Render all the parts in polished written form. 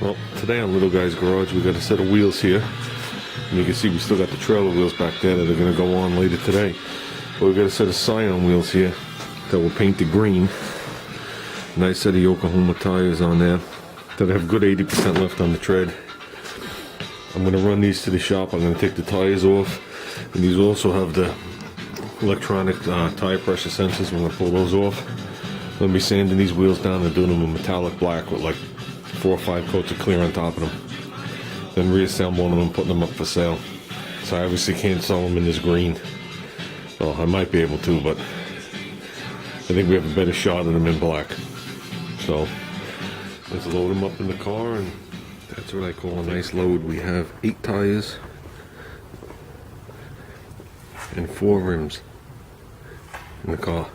Well, today on Little Guy's Garage we got a set of wheels here. And you can see we still got the trailer wheels back there that are going to go on later today. But we got a set of Scion wheels here that were painted green. Nice set of Yokohama tires on there that have good 80% left on the tread. I'm going to run these to the shop. I'm going to take the tires off. And these also have the electronic tire pressure sensors. I'm going to pull those off. I'm going to be sanding these wheels down and doing them in metallic black with like 4 or 5 coats of clear on top of them. Then reassembling them and putting them up for sale. So I obviously can't sell them in this green. Well, I might be able to, but I think we have a better shot of them in black. So let's load them up in the car, and that's what I call a nice load. We have 8 tires and 4 rims in the car.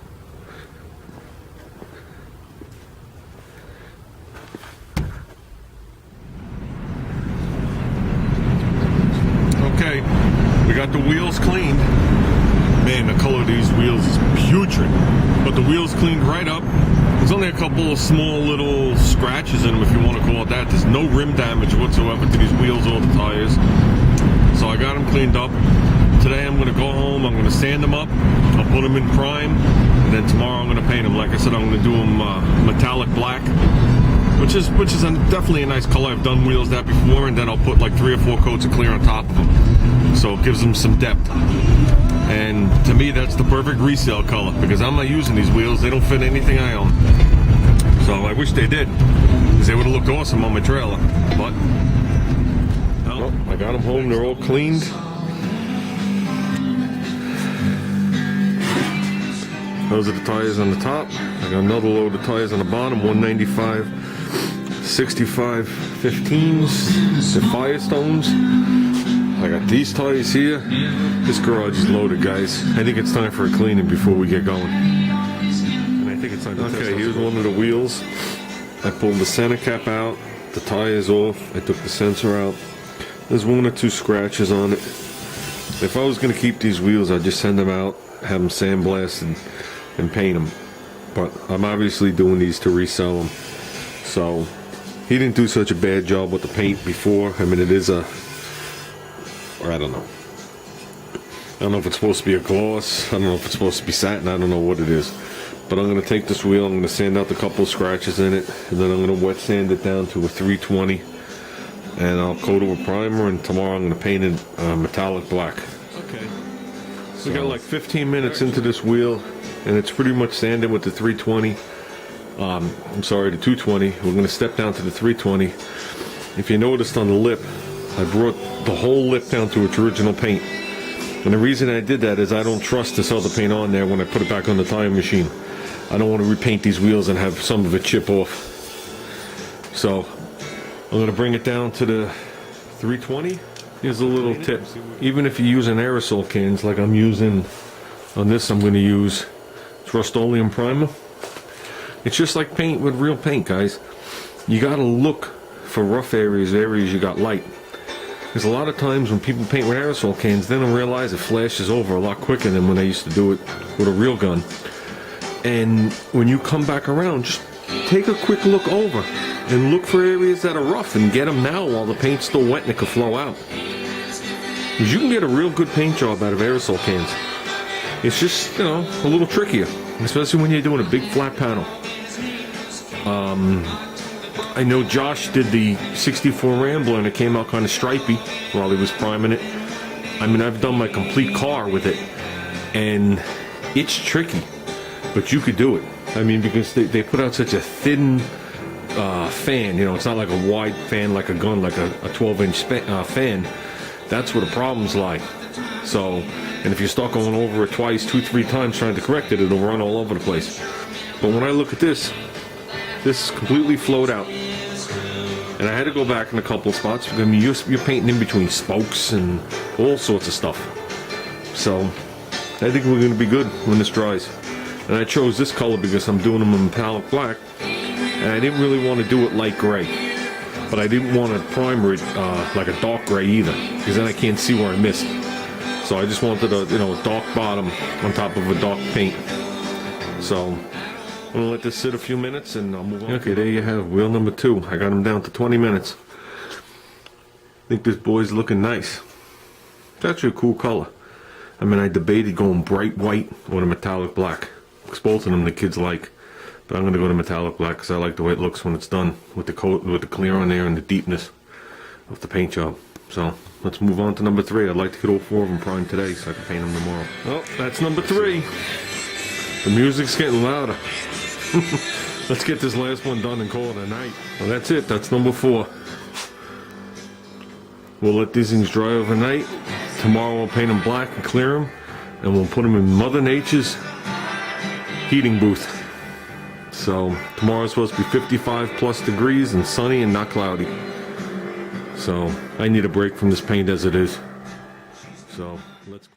Okay, we got the wheels cleaned. Man, the color of these wheels is putrid. But the wheels cleaned right up. There's only a couple of small little scratches in them, if you want to call it that. There's no rim damage whatsoever to these wheels or the tires. So I got them cleaned up. Today I'm going to go home, I'm going to sand them up, I'll put them in prime, and then tomorrow I'm going to paint them. Like I said, I'm going to do them metallic black, which is definitely a nice color. I've done wheels that before, and then I'll put like 3 or 4 coats of clear on top of them, so it gives them some depth. And to me, that's the perfect resale color, because I'm not using these wheels. They don't fit anything I own. So I wish they did, because they would have looked awesome on my trailer. But well, I got them home. They're all cleaned. Those are the tires on the top. I got another load of tires on the bottom. 195, 65, 15s, the Firestones. I got these tires here. This garage is loaded, guys. I think it's time for a cleaning before we get going. And I think it's time to test. Here's one of the wheels. I pulled the center cap out, the tires off. I took the sensor out. There's 1 or 2 scratches on it. If I was going to keep these wheels, I'd just send them out, have them sandblasted, and paint them. But I'm obviously doing these to resell them. So he didn't do such a bad job with the paint before. I mean, it is a, or I don't know. I don't know if it's supposed to be a gloss. I don't know if it's supposed to be satin. I don't know what it is. But I'm going to take this wheel, I'm going to sand out a couple of scratches in it, and then I'm going to wet sand it down to a 320. And I'll coat it with primer, and tomorrow I'm going to paint it metallic black. Okay. So we got like 15 minutes into this wheel, and it's pretty much sanded with the 320. I'm sorry, the 220. We're going to step down to the 320. If you noticed on the lip, I brought the whole lip down to its original paint. And the reason I did that is I don't trust this other paint on there when I put it back on the tire machine. I don't want to repaint these wheels and have some of it chip off. So I'm going to bring it down to the 320. Here's a little tip. Even if you're using aerosol cans like I'm using on this, I'm going to use Rust-Oleum primer. It's just like paint with real paint, guys. You got to look for rough areas you got light. Because a lot of times when people paint with aerosol cans, they don't realize it flashes over a lot quicker than when they used to do it with a real gun. And when you come back around, just take a quick look over and look for areas that are rough and get them now while the paint's still wet and it can flow out. Because you can get a real good paint job out of aerosol cans. It's just, you know, a little trickier, especially when you're doing a big flat panel. I know Josh did the 64 Rambler and it came out kind of stripy while he was priming it. I mean, I've done my complete car with it, and it's tricky, but you could do it. I mean, because they put out such a thin fan, you know, it's not like a wide fan like a gun, like a 12-inch fan. That's where the problems lie. So, and if you start going over it twice, 2, 3 times trying to correct it, it'll run all over the place. But when I look at this completely flowed out. And I had to go back in a couple of spots. I mean, you're painting in between spokes and all sorts of stuff. So I think we're going to be good when this dries. And I chose this color because I'm doing them in metallic black. And I didn't really want to do it light gray. But I didn't want to primer it like a dark gray either, because then I can't see where I missed. So I just wanted a dark bottom on top of a dark paint. So I'm gonna let this sit a few minutes and I'll move on. Okay, there you have wheel number 2. I got him down to 20 minutes. I think this boy's looking nice. It's actually a cool color. I mean, I debated going bright white or a metallic black. Because both of them the kids like. But I'm gonna go to metallic black because I like the way it looks when it's done with the coat, with the clear on there and the deepness of the paint job. So let's move on to number 3. I'd like to get all 4 of them primed today so I can paint them tomorrow. Well, that's number 3. The music's getting louder. Let's get this last one done and call it a night. Well, that's it. That's number 4. We'll let these things dry overnight. Tomorrow we'll paint them black and clear them, and we'll put them in Mother Nature's heating booth. So tomorrow's supposed to be 55 plus degrees and sunny and not cloudy. So I need a break from this paint as it is. So let's